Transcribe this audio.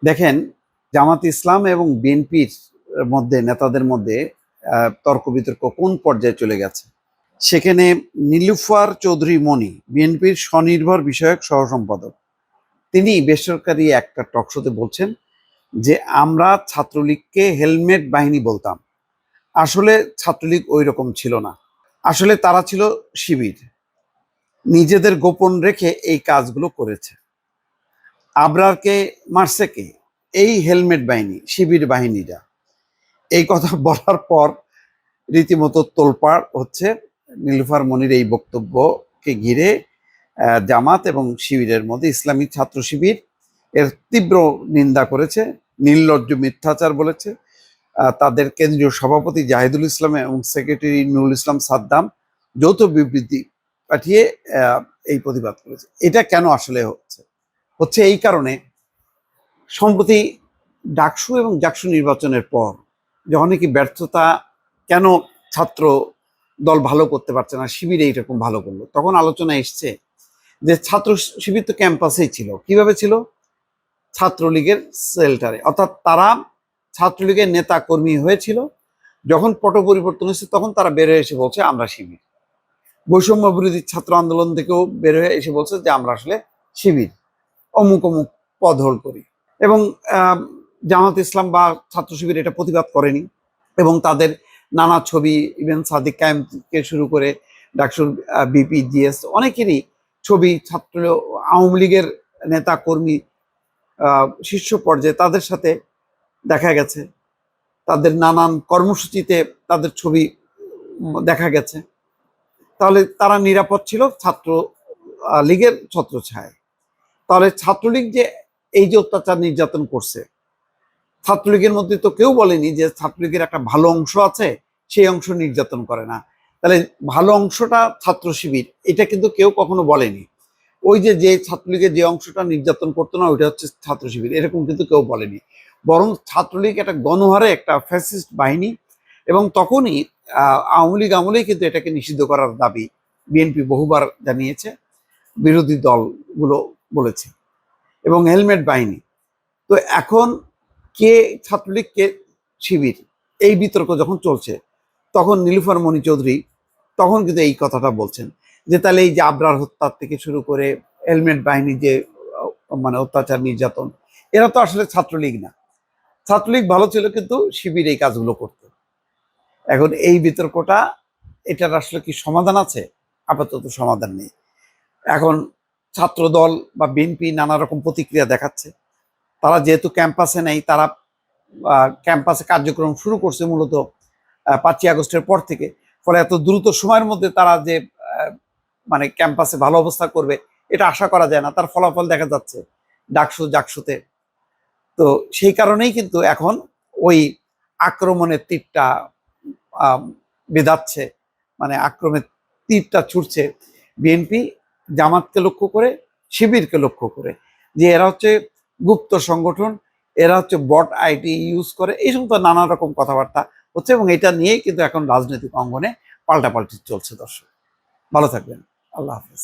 দেখেন, জামাত ইসলাম এবং বিএনপির মধ্যে নেতাদের মধ্যে তর্ক বিতর্ক কোন পর্যায়ে চলে গেছে। সেখানে নীলুফার চৌধুরী মনি, বিএনপির স্বনির্ভর বিষয়ক সহ সম্পাদক, তিনি বেসরকারি একটা টকশোতে বলছেন যে আমরা ছাত্রলীগকে হেলমেট বাহিনী বলতাম। আসলে ছাত্রলীগ ওই রকম ছিল না, আসলে তারা ছিল শিবির। নিজেদের গোপন রেখে এই কাজগুলো করেছে। আবরারকে মারছে কে? এই হেলমেট বাহিনী, শিবির বাহিনীরা। এই কথা বলার পর রীতিমতো তোলপাড় হচ্ছে নীলুফার মনির এই বক্তব্যকে ঘিরে। জামাত এবং শিবিরের মধ্যে ইসলামী ছাত্র শিবির এর তীব্র নিন্দা করেছে, নির্লজ্জ মিথ্যাচার বলেছে। তাদের কেন্দ্রীয় সভাপতি জাহিদুল ইসলাম এবং সেক্রেটারি নুরুল ইসলাম সাদ্দাম যৌথ বিবৃতি পাঠিয়ে এই প্রতিবাদ করেছে। এটা কেন আসলে হচ্ছে এই কারণে, সম্প্রতি ডাকসু এবং জাকসু নির্বাচনের পর যখন কি ব্যর্থতা, কেন ছাত্র দল ভালো করতে পারছে না, শিবির এইরকম ভালো করলো, তখন আলোচনা এসছে যে ছাত্র শিবির তো ক্যাম্পাসেই ছিল। কিভাবে ছিল? ছাত্রলীগের সেল্টারে, অর্থাৎ তারা ছাত্রলীগের নেতা কর্মী হয়েছিল। যখন পট পরিবর্তন হয়েছে তখন তারা বের হয়ে এসে বলছে আমরা শিবির। বৈষম্য বিরোধী ছাত্র আন্দোলন থেকেও বের হয়ে এসে বলছে যে আমরা আসলে শিবির, অমুক অমুক পদ হোল্ড করি। এবং জামাত ইসলাম বা ছাত্র শিবির এটা প্রতিবাদ করেনি, এবং তাদের নানা ছবি, ইভেন সাদিক কায়েমকে শুরু করে ডাকসুর বিপি জিএস অনেকেরই ছবি, ছাত্র আওয়ামী লীগের নেতা কর্মী শীর্ষ পর্যায়ে তাদের সাথে দেখা গেছে, তাদের নানান কর্মসূচিতে তাদের ছবি দেখা গেছে। তাহলে তারা নিরাপদ ছিল ছাত্র লীগের ছত্রছায়ায়। তাহলে ছাত্রলীগ যে এই যে অত্যাচার নির্যাতন করছে, ছাত্রলীগের মধ্যে তো কেউ বলেনি যে ছাত্রলীগের একটা ভালো অংশ আছে, সেই অংশ নির্যাতন করে না। তাহলে ভালো অংশটা ছাত্র শিবির, এটা কিন্তু কেউ কখনো বলেনি। ওই যে যে ছাত্রলীগের যে অংশটা নির্যাতন করতো না, ওইটা হচ্ছে ছাত্র শিবির, এরকম কিন্তু কেউ বলেনি। বরং ছাত্রলীগ একটা গণহারে একটা ফ্যাসিস্ট বাহিনী। এবং তখনই আওয়ামী লীগ আমলেই কিন্তু এটাকে নিষিদ্ধ করার দাবি বিএনপি বহুবার জানিয়েছে, বিরোধী দলগুলো বলেছে, এবং হেলমেট বাহিনী। তো এখন কে ছাত্রলীগ কে শিবির, এই বিতর্ক যখন চলছে, তখন নীলুফার মনি চৌধুরী তখন কিন্তু এই কথাটা বলছেন যে তাহলে এই যে আবরার হত্যার থেকে শুরু করে হেলমেট বাহিনী যে মানে অত্যাচার নির্যাতন, এরা তো আসলে ছাত্রলীগ না। ছাত্রলীগ ভালো ছিল কিন্তু শিবির এই কাজগুলো করত। এখন এই বিতর্কটা, এটার আসলে কি সমাধান আছে? আপাতত সমাধান নেই। এখন ছাত্র দল বা বিএনপি নানা রকম প্রতিক্রিয়া দেখাচ্ছে। তারা যেহেতু ক্যাম্পাসে নেই, তারা ক্যাম্পাসে কার্যক্রম শুরু করছে মূলত 5ই আগস্টের পর থেকে। ফলে এত দ্রুত সময়ের মধ্যে তারা যে মানে ক্যাম্পাসে ভালো অবস্থা করবে, এটা আশা করা যায় না। তার ফলাফল দেখা যাচ্ছে ডাকসু জাকসুতে। তো সেই কারণেই কিন্তু এখন ওই আক্রমণের তীরটা বেধাচ্ছে, মানে আক্রমণের তীরটা ছুটছে বিএনপি জামাতকে লক্ষ্য করে, শিবিরকে লক্ষ্য করে, যে এরা হচ্ছে গুপ্ত সংগঠন, এরা হচ্ছে বট আইটি ইউজ করে, এই সমস্ত নানা রকম কথাবার্তা হচ্ছে। এবং এটা নিয়েই কিন্তু এখন রাজনৈতিক অঙ্গনে পাল্টাপাল্টি চলছে। দর্শক ভালো থাকবেন, আল্লাহ হাফেজ।